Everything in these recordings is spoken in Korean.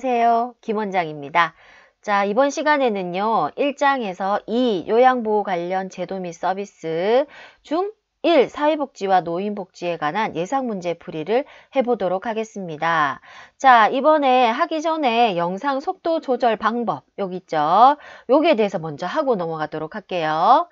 안녕하세요. 김 원장입니다. 자, 이번 시간에는요, 1장에서 2 요양보호 관련 제도 및 서비스 중 1 사회복지와 노인복지에 관한 예상문제 풀이를 해보도록 하겠습니다. 자, 이번에 하기 전에 영상 속도 조절 방법, 여기 있죠? 여기에 대해서 먼저 하고 넘어가도록 할게요.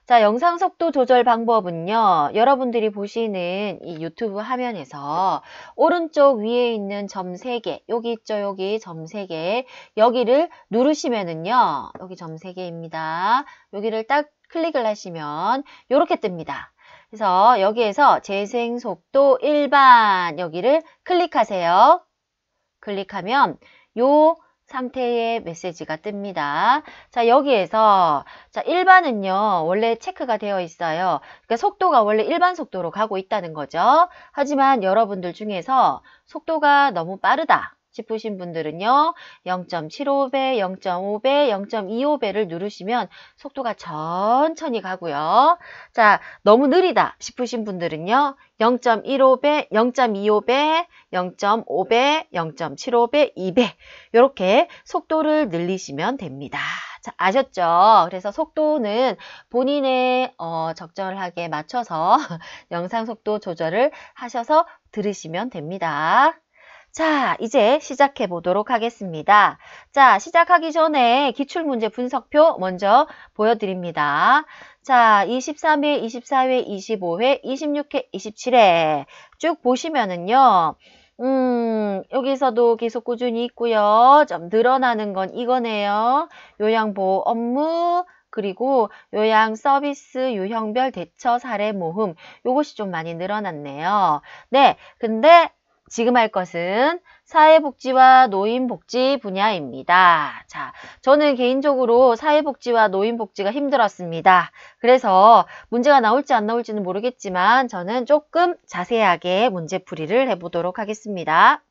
자, 영상 속도 조절 방법은요, 여러분들이 보시는 이 유튜브 화면에서 오른쪽 위에 있는 점 3개, 여기 있죠, 여기 점 3개, 여기를 누르시면은요, 여기 점 3개입니다. 여기를 딱 클릭을 하시면 이렇게 뜹니다. 그래서 여기에서 재생 속도 일반 여기를 클릭하세요. 클릭하면 요 상태의 메시지가 뜹니다. 자, 여기에서 자, 일반은요, 원래 체크가 되어 있어요. 그러니까 속도가 원래 일반 속도로 가고 있다는 거죠. 하지만 여러분들 중에서 속도가 너무 빠르다 싶으신 분들은요, 0.75배, 0.5배, 0.25배를 누르시면 속도가 천천히 가고요. 자, 너무 느리다 싶으신 분들은요, 0.15배, 0.25배, 0.5배, 0.75배, 2배 이렇게 속도를 늘리시면 됩니다. 자, 아셨죠? 그래서 속도는 본인의 적절하게 맞춰서 영상 속도 조절을 하셔서 들으시면 됩니다. 자, 이제 시작해 보도록 하겠습니다. 자, 시작하기 전에 기출문제 분석표 먼저 보여드립니다. 자, 23회, 24회, 25회, 26회, 27회 쭉 보시면은요, 여기서도 계속 꾸준히 있고요. 좀 늘어나는 건 이거네요. 요양보호 업무, 그리고 요양 서비스, 유형별 대처 사례 모흠, 요것이 좀 많이 늘어났네요. 네, 근데 지금 할 것은 사회복지와 노인복지 분야입니다. 자, 저는 개인적으로 사회복지와 노인복지가 힘들었습니다. 그래서 문제가 나올지 안 나올지는 모르겠지만 저는 조금 자세하게 문제풀이를 해보도록 하겠습니다.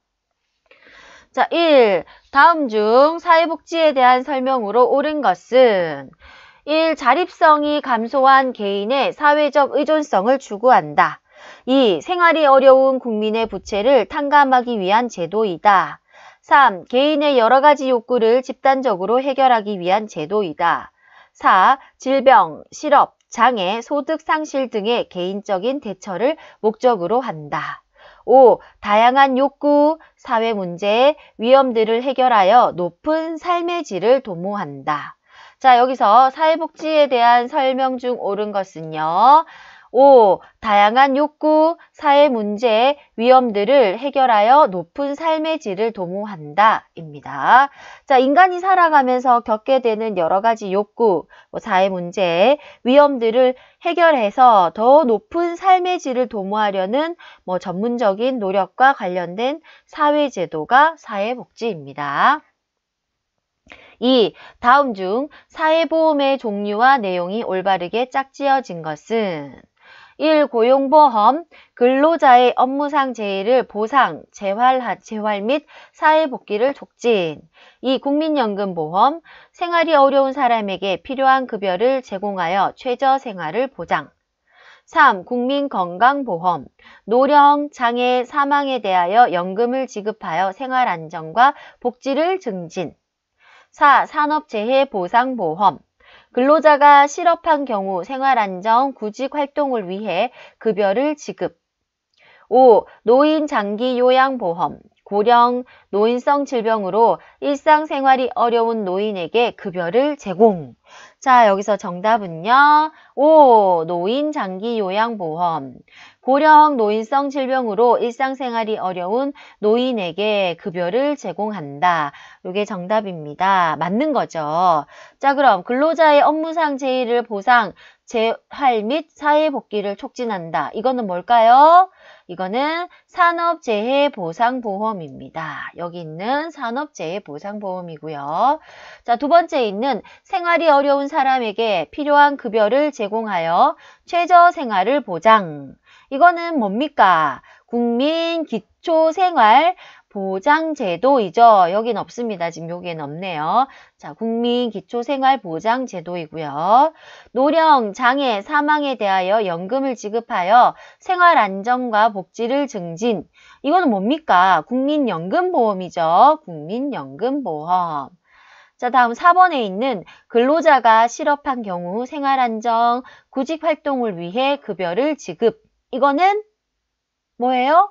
자, 1. 다음 중 사회복지에 대한 설명으로 옳은 것은 1. 자립성이 감소한 개인의 사회적 의존성을 추구한다. 2. 생활이 어려운 국민의 부채를 탕감하기 위한 제도이다. 3. 개인의 여러 가지 욕구를 집단적으로 해결하기 위한 제도이다. 4. 질병, 실업, 장애, 소득 상실 등의 개인적인 대처를 목적으로 한다. 5. 다양한 욕구, 사회 문제, 위험들을 해결하여 높은 삶의 질을 도모한다. 자, 여기서 사회복지에 대한 설명 중 옳은 것은요. 5. 다양한 욕구, 사회 문제, 위험들을 해결하여 높은 삶의 질을 도모한다 입니다. 자, 인간이 살아가면서 겪게 되는 여러 가지 욕구, 사회 문제, 위험들을 해결해서 더 높은 삶의 질을 도모하려는 전문적인 노력과 관련된 사회제도가 사회복지입니다. 2. 다음 중 사회보험의 종류와 내용이 올바르게 짝지어진 것은 1. 고용보험, 근로자의 업무상 재해를 보상, 재활 및 사회복귀를 촉진. 2. 국민연금보험, 생활이 어려운 사람에게 필요한 급여를 제공하여 최저생활을 보장. 3. 국민건강보험, 노령, 장애, 사망에 대하여 연금을 지급하여 생활안정과 복지를 증진. 4. 산업재해보상보험, 근로자가 실업한 경우 생활안정, 구직활동을 위해 급여를 지급. 5. 노인장기요양보험, 고령, 노인성 질병으로 일상생활이 어려운 노인에게 급여를 제공. 자, 여기서 정답은요. 5. 노인장기요양보험. 고령, 노인성 질병으로 일상생활이 어려운 노인에게 급여를 제공한다. 이게 정답입니다. 맞는 거죠. 자, 그럼 근로자의 업무상 재해를 보상, 재활 및 사회복귀를 촉진한다. 이거는 뭘까요? 이거는 산업재해보상보험입니다. 여기 있는 산업재해보상보험이고요. 자, 두 번째 있는 생활이 어려운 사람에게 필요한 급여를 제공하여 최저생활을 보장. 이거는 뭡니까? 국민기초생활보장제도이죠. 여긴 없습니다. 지금 여기에는 없네요. 자, 국민기초생활보장제도이고요. 노령, 장애, 사망에 대하여 연금을 지급하여 생활안정과 복지를 증진. 이거는 뭡니까? 국민연금보험이죠. 국민연금보험. 자, 다음 4번에 있는 근로자가 실업한 경우 생활안정, 구직활동을 위해 급여를 지급. 이거는 뭐예요?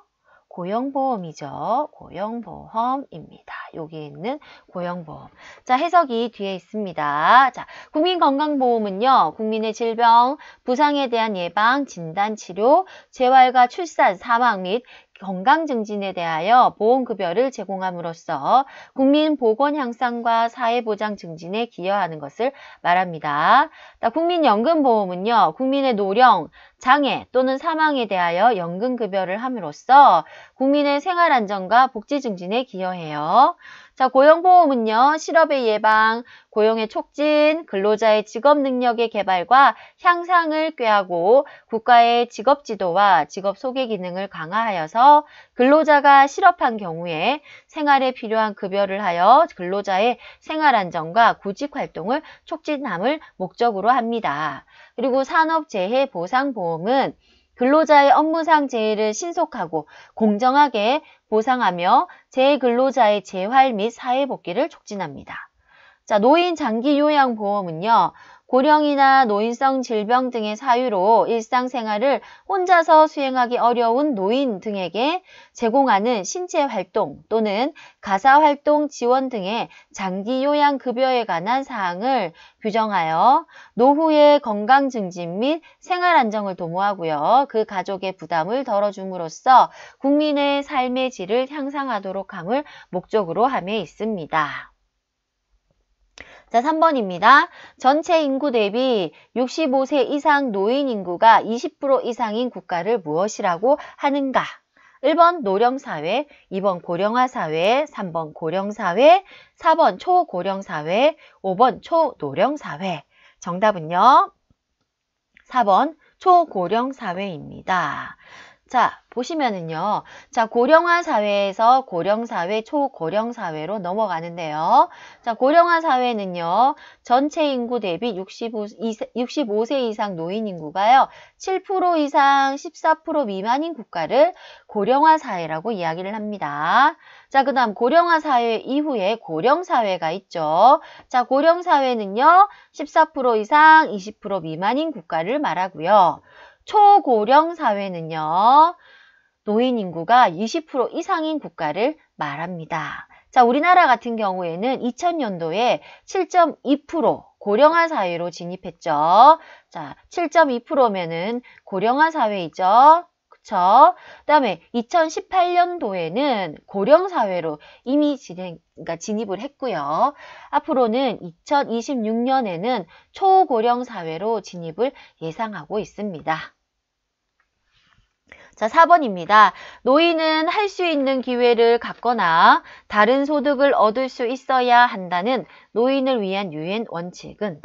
고용보험이죠. 고용보험입니다. 여기 있는 고용보험. 자, 해석이 뒤에 있습니다. 자, 국민건강보험은요, 국민의 질병, 부상에 대한 예방, 진단, 치료, 재활과 출산, 사망 및 건강 증진에 대하여 보험급여를 제공함으로써 국민 보건 향상과 사회보장 증진에 기여하는 것을 말합니다. 국민연금보험은요, 국민의 노령, 장애 또는 사망에 대하여 연금급여를 함으로써 국민의 생활안정과 복지 증진에 기여해요. 자, 고용보험은요, 실업의 예방, 고용의 촉진, 근로자의 직업 능력의 개발과 향상을 꾀하고 국가의 직업 지도와 직업 소개 기능을 강화하여서 근로자가 실업한 경우에 생활에 필요한 급여를 하여 근로자의 생활안정과 구직활동을 촉진함을 목적으로 합니다. 그리고 산업재해보상보험은 근로자의 업무상 재해를 신속하고 공정하게 보상하며 재근로자의 재활 및 사회복귀를 촉진합니다. 자, 노인 장기요양보험은요, 고령이나 노인성 질병 등의 사유로 일상생활을 혼자서 수행하기 어려운 노인 등에게 제공하는 신체활동 또는 가사활동 지원 등의 장기요양급여에 관한 사항을 규정하여 노후의 건강 증진 및 생활안정을 도모하고요. 그 가족의 부담을 덜어줌으로써 국민의 삶의 질을 향상하도록 함을 목적으로 함에 있습니다. 자, 3번입니다. 전체 인구 대비 65세 이상 노인 인구가 20% 이상인 국가를 무엇이라고 하는가? 1번 노령사회, 2번 고령화사회, 3번 고령사회, 4번 초고령사회, 5번 초노령사회. 정답은요, 4번 초고령사회입니다. 자, 보시면은요. 자, 고령화 사회에서 고령사회, 초고령사회로 넘어가는데요. 자, 고령화 사회는요. 전체 인구 대비 65세 이상 노인 인구가요. 7% 이상 14% 미만인 국가를 고령화 사회라고 이야기를 합니다. 자, 그 다음 고령화 사회 이후에 고령사회가 있죠. 자, 고령사회는요. 14% 이상 20% 미만인 국가를 말하고요. 초고령 사회는요, 노인 인구가 20% 이상인 국가를 말합니다. 자, 우리나라 같은 경우에는 2000년도에 7.2% 고령화 사회로 진입했죠. 자, 7.2%면은 고령화 사회이죠. 그쵸? 그 다음에 2018년도에는 고령사회로 이미 진입을 했고요. 앞으로는 2026년에는 초고령사회로 진입을 예상하고 있습니다. 자, 4번입니다. 노인은 할 수 있는 기회를 갖거나 다른 소득을 얻을 수 있어야 한다는 노인을 위한 유엔 원칙은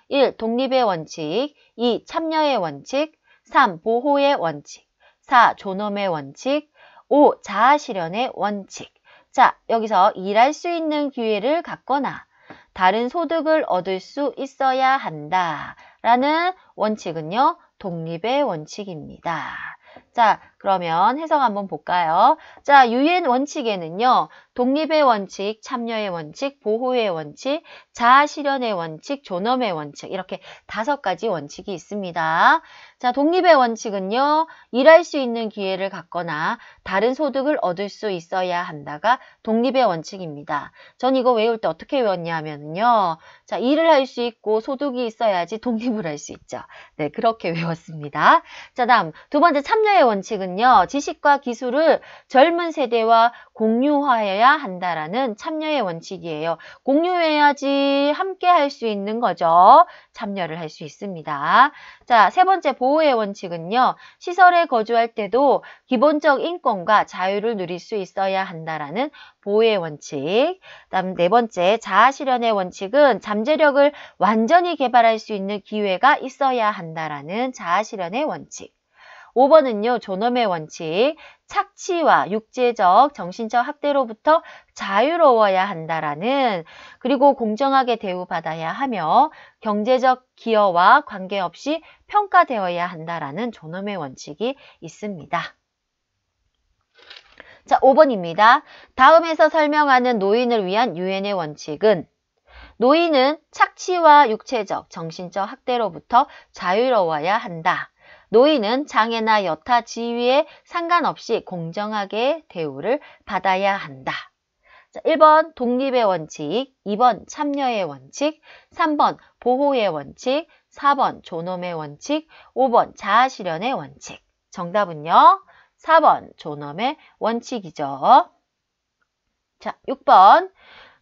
1. 독립의 원칙, 2. 참여의 원칙, 3. 보호의 원칙, 4. 존엄의 원칙, 5. 자아실현의 원칙. 자, 여기서 일할 수 있는 기회를 갖거나 다른 소득을 얻을 수 있어야 한다 라는 원칙은요, 독립의 원칙입니다. 자, 그러면 해석 한번 볼까요? 자, 유엔 원칙에는요, 독립의 원칙, 참여의 원칙, 보호의 원칙, 자아실현의 원칙, 존엄의 원칙 이렇게 5가지 원칙이 있습니다. 자, 독립의 원칙은요, 일할 수 있는 기회를 갖거나 다른 소득을 얻을 수 있어야 한다가 독립의 원칙입니다. 전 이거 외울 때 어떻게 외웠냐면요. 자, 일을 할 수 있고 소득이 있어야지 독립을 할 수 있죠. 네, 그렇게 외웠습니다. 자, 다음 2번째 참여의 원칙은요, 지식과 기술을 젊은 세대와 공유하여야 한다라는 참여의 원칙이에요. 공유해야지 함께 할 수 있는 거죠. 참여를 할 수 있습니다. 자, 3번째 보호의 원칙은요, 시설에 거주할 때도 기본적 인권과 자유를 누릴 수 있어야 한다라는 보호의 원칙. 다음 4번째 자아실현의 원칙은 잠재력을 완전히 개발할 수 있는 기회가 있어야 한다라는 자아실현의 원칙. 5번은요, 존엄의 원칙. 착취와 육체적, 정신적 학대로부터 자유로워야 한다라는, 그리고 공정하게 대우받아야 하며 경제적 기여와 관계없이 평가되어야 한다라는 존엄의 원칙이 있습니다. 자, 5번입니다. 다음에서 설명하는 노인을 위한 유엔의 원칙은 노인은 착취와 육체적, 정신적 학대로부터 자유로워야 한다. 노인은 장애나 여타 지위에 상관없이 공정하게 대우를 받아야 한다. 자, 1번 독립의 원칙, 2번 참여의 원칙, 3번 보호의 원칙, 4번 존엄의 원칙, 5번 자아실현의 원칙. 정답은요, 4번 존엄의 원칙이죠. 자, 6번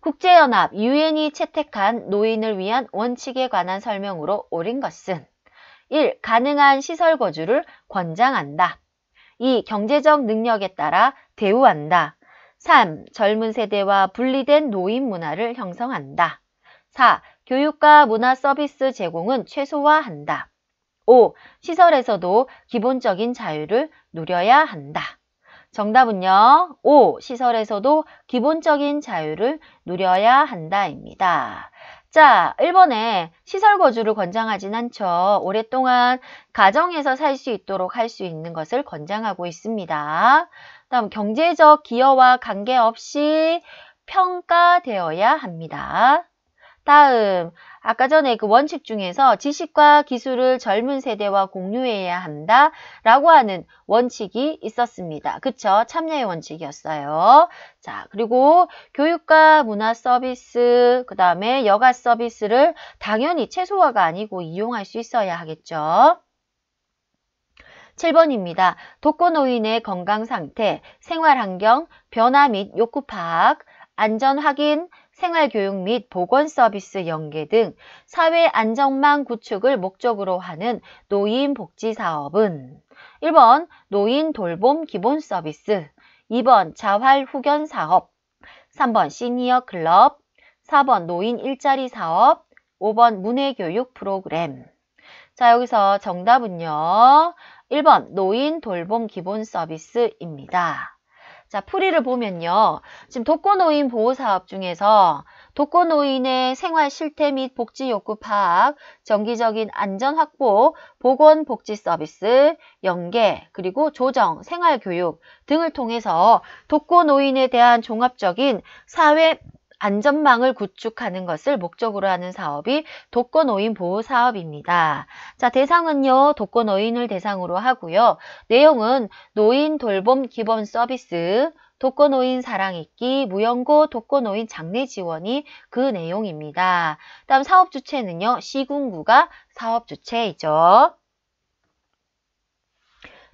국제연합 유엔이 채택한 노인을 위한 원칙에 관한 설명으로 옳은 것은 1. 가능한 시설 거주를 권장한다. 2. 경제적 능력에 따라 대우한다. 3. 젊은 세대와 분리된 노인 문화를 형성한다. 4. 교육과 문화 서비스 제공은 최소화한다. 5. 시설에서도 기본적인 자유를 누려야 한다. 정답은요, 5. 시설에서도 기본적인 자유를 누려야 한다입니다. 자, 1번에 시설 거주를 권장하진 않죠. 오랫동안 가정에서 살 수 있도록 할 수 있는 것을 권장하고 있습니다. 다음 경제적 기여와 관계없이 평가되어야 합니다. 다음 아까 전에 그 원칙 중에서 지식과 기술을 젊은 세대와 공유해야 한다 라고 하는 원칙이 있었습니다. 그쵸? 참여의 원칙이었어요. 자, 그리고 교육과 문화 서비스, 그 다음에 여가 서비스를 당연히 최소화가 아니고 이용할 수 있어야 하겠죠. 7번입니다. 독거노인의 건강상태, 생활환경, 변화 및 욕구 파악, 안전 확인, 생활교육 및 보건 서비스 연계 등 사회 안전망 구축을 목적으로 하는 노인 복지 사업은 1번 노인 돌봄 기본 서비스, 2번 자활 후견 사업, 3번 시니어 클럽, 4번 노인 일자리 사업, 5번 문해교육 프로그램. 자, 여기서 정답은요, 1번 노인 돌봄 기본 서비스입니다. 자, 풀이를 보면요. 지금 독거노인 보호사업 중에서 독거노인의 생활 실태 및 복지 욕구 파악, 정기적인 안전 확보, 보건 복지 서비스, 연계, 그리고 조정, 생활교육 등을 통해서 독거노인에 대한 종합적인 사회 안전망을 구축하는 것을 목적으로 하는 사업이 독거노인 보호사업입니다. 자, 대상은요, 독거노인을 대상으로 하고요. 내용은 노인 돌봄 기본 서비스, 독거노인 사랑있기, 무연고 독거노인 장례 지원이 그 내용입니다. 다음 사업 주체는요, 시군구가 사업 주체이죠.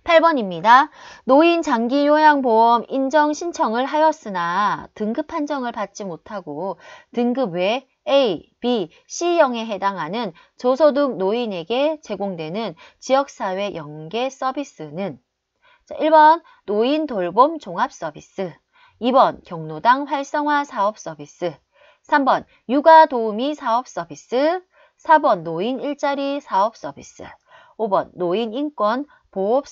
8번입니다. 노인 장기 요양보험 인정 신청을 하였으나 등급 판정을 받지 못하고 등급 외 A, B, C형에 해당하는 저소득 노인에게 제공되는 지역사회 연계 서비스는 자, 1번 노인 돌봄 종합 서비스, 2번 경로당 활성화 사업 서비스, 3번 육아 도우미 사업 서비스, 4번 노인 일자리 사업 서비스, 5번 노인 인권 보호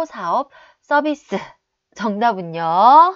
사업 서비스. 정답은요,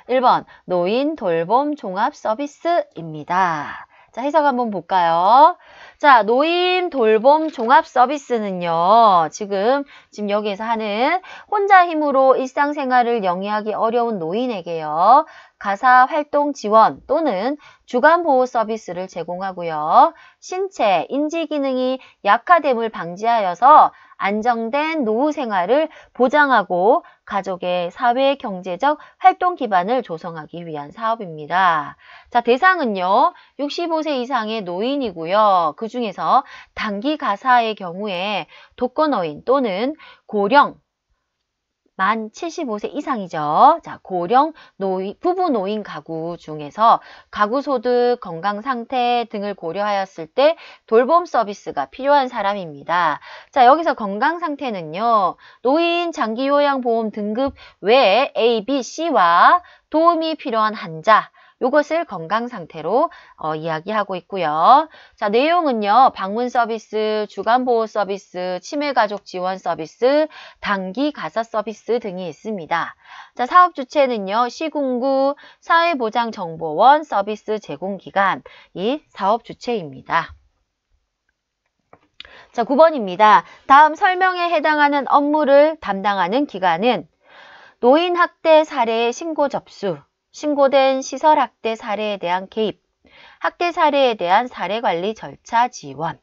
1번 노인 돌봄 종합 서비스입니다. 자, 해석 한번 볼까요? 자, 노인 돌봄 종합 서비스는요, 지금 여기에서 하는 혼자 힘으로 일상생활을 영위하기 어려운 노인에게요, 가사 활동 지원 또는 주간 보호 서비스를 제공하고요. 신체, 인지 기능이 약화됨을 방지하여서 안정된 노후 생활을 보장하고 가족의 사회 경제적 활동 기반을 조성하기 위한 사업입니다. 자, 대상은요, 65세 이상의 노인이고요. 그 중에서 단기 가사의 경우에 독거노인 또는 고령 만 75세 이상이죠. 자, 고령 부부 노인 가구 중에서 가구 소득, 건강 상태 등을 고려하였을 때 돌봄 서비스가 필요한 사람입니다. 자, 여기서 건강 상태는요, 노인 장기 요양 보험 등급 외에 A, B, C와 도움이 필요한 환자, 요것을 건강 상태로 이야기하고 있고요. 자, 내용은요, 방문 서비스, 주간 보호 서비스, 치매 가족 지원 서비스, 단기 가사 서비스 등이 있습니다. 자, 사업 주체는요, 시군구 사회보장정보원 서비스 제공기관, 이 사업 주체입니다. 자, 9번입니다. 다음 설명에 해당하는 업무를 담당하는 기관은 노인 학대 사례의 신고 접수, 신고된 시설 학대 사례에 대한 개입, 학대 사례에 대한 사례관리 절차 지원.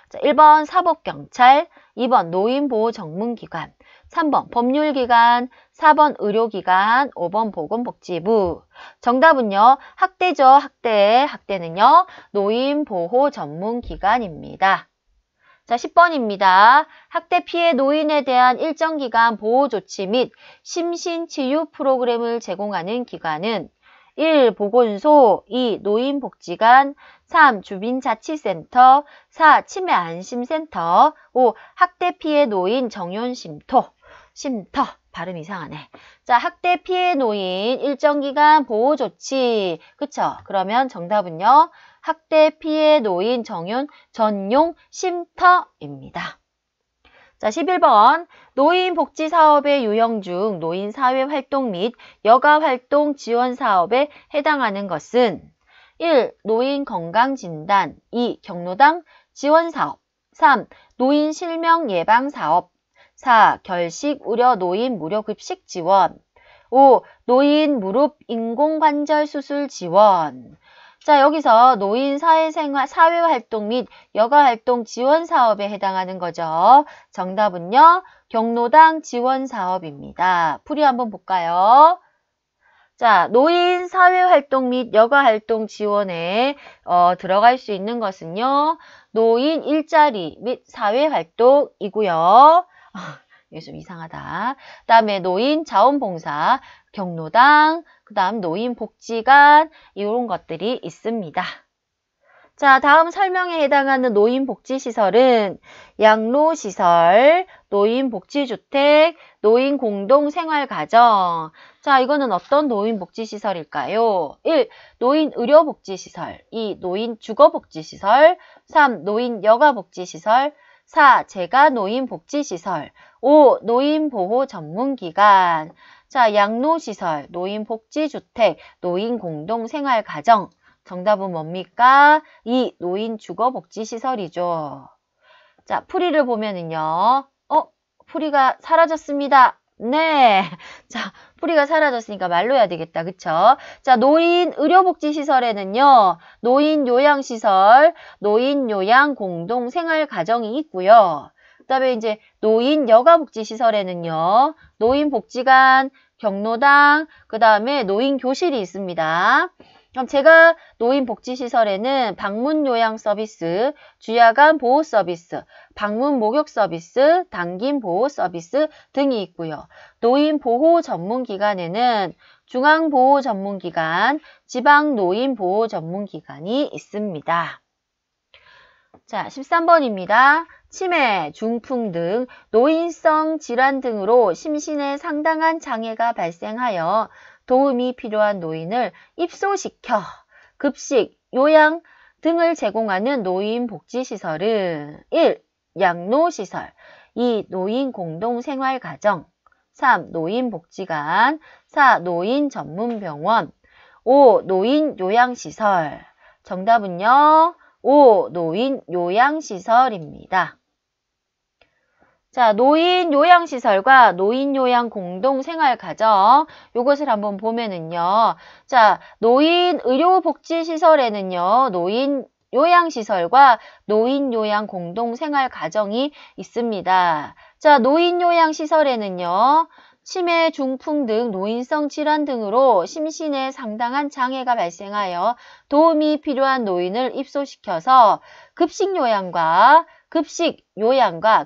자, 1번 사법경찰, 2번 노인보호전문기관, 3번 법률기관, 4번 의료기관, 5번 보건복지부. 정답은요. 학대죠. 학대는요. 노인보호전문기관입니다. 자, 10번입니다. 학대 피해 노인에 대한 일정 기간 보호조치 및 심신치유 프로그램을 제공하는 기관은 1. 보건소, 2. 노인복지관, 3. 주민자치센터, 4. 치매안심센터, 5. 학대 피해 노인 정연쉼터. 발음 이상하네. 자, 학대 피해 노인 일정 기간 보호 조치. 그쵸? 그러면 정답은요. 학대 피해 노인 전용 쉼터입니다. 자, 11번. 노인 복지 사업의 유형 중 노인 사회 활동 및 여가 활동 지원 사업에 해당하는 것은 1. 노인 건강 진단, 2. 경로당 지원 사업, 3. 노인 실명 예방 사업, 4. 결식 우려 노인 무료 급식 지원, 5. 노인 무릎 인공관절 수술 지원. 자, 여기서 노인 사회활동 및 여가활동 지원 사업에 해당하는 거죠. 정답은요. 경로당 지원 사업입니다. 풀이 한번 볼까요? 자, 노인 사회활동 및 여가활동 지원에 들어갈 수 있는 것은요. 노인 일자리 및 사회활동이고요. 이게 좀 이상하다. 그 다음에 노인 자원봉사, 경로당, 그 다음 노인복지관 이런 것들이 있습니다. 자, 다음 설명에 해당하는 노인복지시설은 양로시설, 노인복지주택, 노인공동생활가정. 자, 이거는 어떤 노인복지시설일까요? 1. 노인의료복지시설, 2. 노인주거복지시설, 3. 노인여가복지시설, 4. 재가노인복지시설, 5. 노인보호전문기관. 자, 양로시설, 노인복지주택, 노인공동생활가정. 정답은 뭡니까? 2. 노인주거복지시설이죠. 자, 풀이를 보면은요. 풀이가 사라졌습니다. 네. 자, 풀이가 사라졌으니까 말로 해야 되겠다. 그쵸? 자, 노인의료복지시설에는요. 노인요양시설, 노인요양공동생활가정이 있고요. 그 다음에 이제 노인여가복지시설에는요. 노인복지관, 경로당, 그 다음에 노인교실이 있습니다. 그럼 제가 노인복지시설에는 방문요양 서비스, 주야간 보호 서비스, 방문 목욕 서비스, 당긴 보호 서비스 등이 있고요. 노인보호전문기관에는 중앙보호전문기관, 지방노인보호전문기관이 있습니다. 자, 13번입니다. 치매, 중풍 등 노인성 질환 등으로 심신에 상당한 장애가 발생하여 도움이 필요한 노인을 입소시켜 급식, 요양 등을 제공하는 노인복지시설은 1. 양로시설, 2. 노인공동생활가정, 3. 노인복지관, 4. 노인전문병원, 5. 노인요양시설. 정답은요. 5. 노인요양시설입니다. 자, 노인요양시설과 노인요양공동생활가정 요것을 한번 보면은요. 자, 노인의료복지시설에는요. 노인요양시설과 노인요양공동생활가정이 있습니다. 자, 노인요양시설에는요. 치매, 중풍 등 노인성 질환 등으로 심신에 상당한 장애가 발생하여 도움이 필요한 노인을 입소시켜서 급식 요양과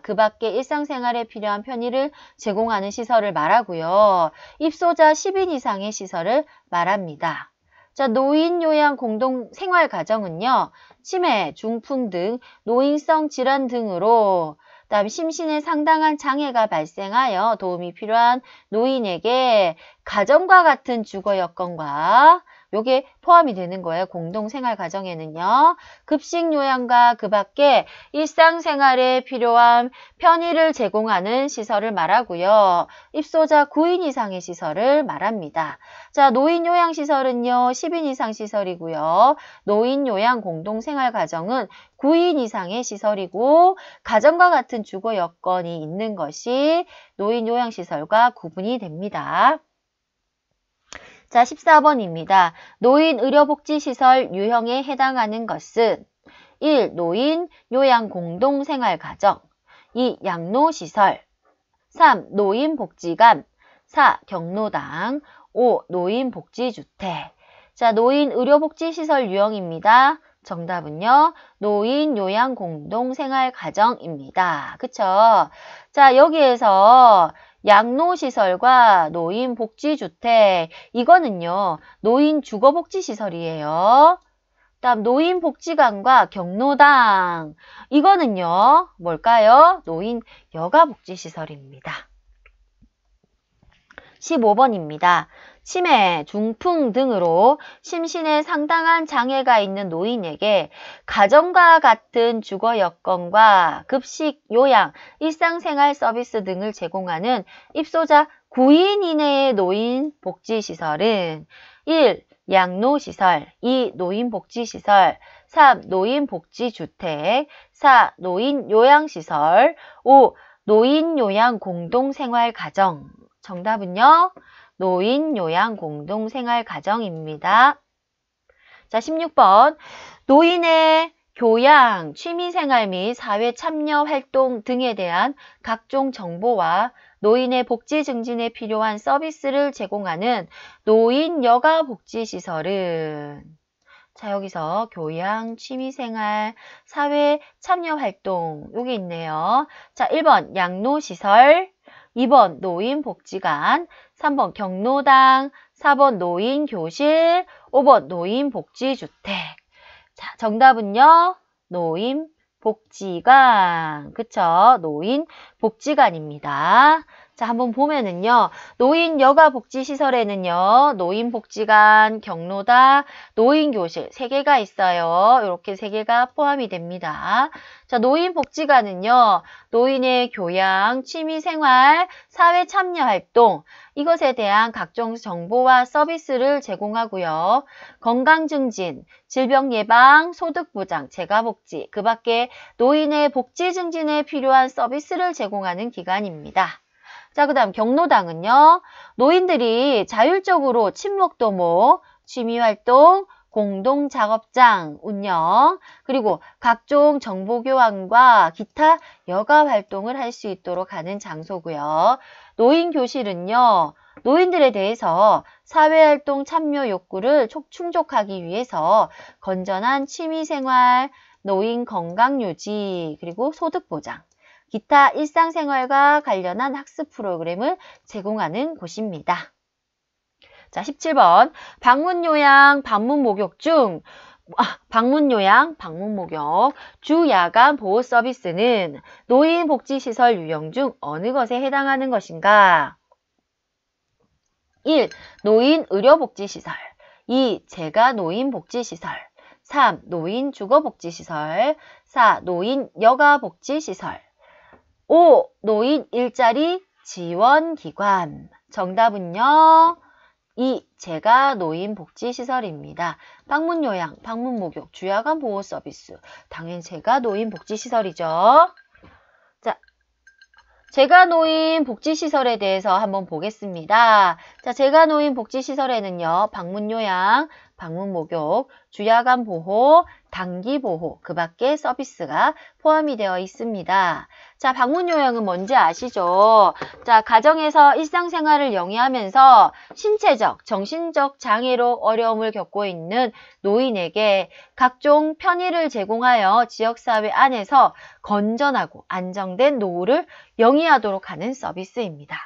그 밖의 일상생활에 필요한 편의를 제공하는 시설을 말하고요. 입소자 10인 이상의 시설을 말합니다. 자, 노인요양 공동생활가정은요. 치매, 중풍 등 노인성 질환 등으로 그다음 심신에 상당한 장애가 발생하여 도움이 필요한 노인에게 가정과 같은 주거 여건과 요게 포함이 되는 거예요. 공동생활가정에는요. 급식 요양과 그 밖에 일상생활에 필요한 편의를 제공하는 시설을 말하고요. 입소자 9인 이상의 시설을 말합니다. 자, 노인요양시설은요. 10인 이상 시설이고요. 노인요양 공동생활가정은 9인 이상의 시설이고 가정과 같은 주거 여건이 있는 것이 노인요양시설과 구분이 됩니다. 자, 14번입니다. 노인의료복지시설 유형에 해당하는 것은 1. 노인 요양 공동생활가정 2. 양로시설 3. 노인복지관 4. 경로당 5. 노인복지주택. 자, 노인의료복지시설 유형입니다. 정답은요. 노인요양공동생활가정입니다. 그쵸? 자, 여기에서 양로시설과 노인복지주택 이거는요. 노인주거복지시설이에요. 다음 노인복지관과 경로당 이거는요. 뭘까요? 노인여가복지시설입니다. 15번입니다. 치매, 중풍 등으로 심신에 상당한 장애가 있는 노인에게 가정과 같은 주거 여건과 급식, 요양, 일상생활 서비스 등을 제공하는 입소자 9인 이내의 노인복지시설은 1. 양로시설 2. 노인복지시설 3. 노인복지주택 4. 노인요양시설 5. 노인요양공동생활가정 정답은요. 노인요양공동생활가정입니다. 자, 16번. 노인의 교양, 취미생활 및 사회 참여 활동 등에 대한 각종 정보와 노인의 복지 증진에 필요한 서비스를 제공하는 노인여가복지시설은 자, 여기서 교양, 취미생활, 사회 참여 활동 여기 있네요. 자, 1번 양로시설 2번 노인복지관, 3번 경로당, 4번 노인교실, 5번 노인복지주택. 자, 정답은요. 노인복지관. 그쵸? 노인복지관입니다. 자, 한번 보면은요. 노인여가복지시설에는요. 노인복지관, 경로당, 노인교실 3개가 있어요. 이렇게 3개가 포함이 됩니다. 자, 노인복지관은요. 노인의 교양, 취미생활, 사회 참여활동 이것에 대한 각종 정보와 서비스를 제공하고요. 건강증진, 질병예방, 소득보장, 재가복지 그 밖에 노인의 복지 증진에 필요한 서비스를 제공하는 기관입니다. 자, 그 다음 경로당은요. 노인들이 자율적으로 친목도모, 취미활동, 공동작업장 운영, 그리고 각종 정보교환과 기타 여가활동을 할 수 있도록 하는 장소고요. 노인교실은요. 노인들에 대해서 사회활동 참여 욕구를 충족하기 위해서 건전한 취미생활, 노인 건강유지, 그리고 소득보장, 기타 일상생활과 관련한 학습 프로그램을 제공하는 곳입니다. 자, 17번 방문요양, 방문목욕 중 방문요양, 방문목욕, 주야간 보호 서비스는 노인복지시설 유형 중 어느 것에 해당하는 것인가? 1. 노인의료복지시설 2. 재가노인복지시설 3. 노인주거복지시설 4. 노인여가복지시설 5. 노인 일자리 지원기관 정답은요. 2. 재가노인복지시설입니다. 방문요양, 방문목욕, 주야간 보호 서비스 당연히 재가노인복지시설이죠. 자, 재가노인복지시설에 대해서 한번 보겠습니다. 자, 재가노인복지시설에는요. 방문요양, 방문목욕, 주야간 보호, 단기보호 그 밖에 서비스가 포함이 되어 있습니다. 자, 방문요양은 뭔지 아시죠? 자, 가정에서 일상생활을 영위하면서 신체적, 정신적 장애로 어려움을 겪고 있는 노인에게 각종 편의를 제공하여 지역사회 안에서 건전하고 안정된 노후를 영위하도록 하는 서비스입니다.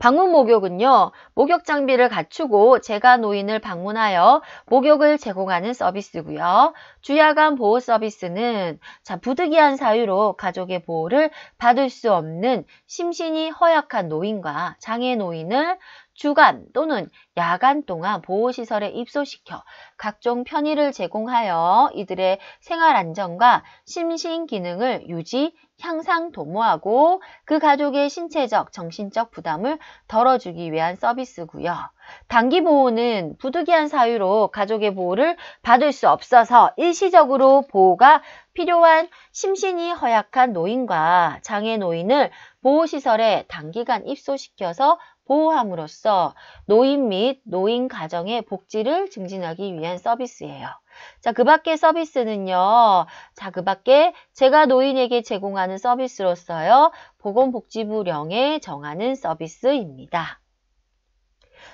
방문 목욕은요. 목욕 장비를 갖추고 재가노인을 방문하여 목욕을 제공하는 서비스고요. 주야간 보호 서비스는 부득이한 사유로 가족의 보호를 받을 수 없는 심신이 허약한 노인과 장애 노인을 주간 또는 야간 동안 보호시설에 입소시켜 각종 편의를 제공하여 이들의 생활 안정과 심신 기능을 유지, 향상, 도모하고 그 가족의 신체적, 정신적 부담을 덜어주기 위한 서비스고요. 단기 보호는 부득이한 사유로 가족의 보호를 받을 수 없어서 일시적으로 보호가 필요한 심신이 허약한 노인과 장애 노인을 보호시설에 단기간 입소시켜서 보호함으로써 노인 및 노인 가정의 복지를 증진하기 위한 서비스예요. 자, 그 밖의 서비스는요. 자, 그 밖에 제가 노인에게 제공하는 서비스로서요. 보건복지부령에 정하는 서비스입니다.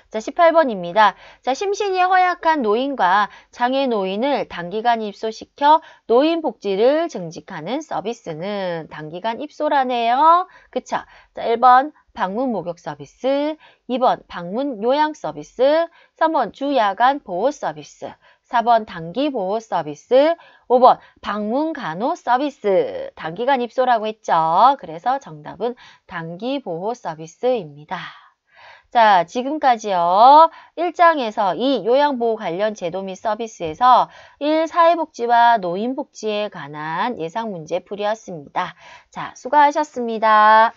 자, 18번입니다. 자, 심신이 허약한 노인과 장애 노인을 단기간 입소시켜 노인 복지를 증진하는 서비스는 단기간 입소라네요. 그쵸? 자, 1번 방문 목욕 서비스, 2번 방문 요양 서비스, 3번 주야간 보호 서비스, 4번 단기 보호 서비스, 5번 방문 간호 서비스. 단기간 입소라고 했죠. 그래서 정답은 단기 보호 서비스입니다. 자, 지금까지요. 1장에서 2 요양보호 관련 제도 및 서비스에서 1 사회복지와 노인복지에 관한 예상문제 풀이였습니다. 자, 수고하셨습니다.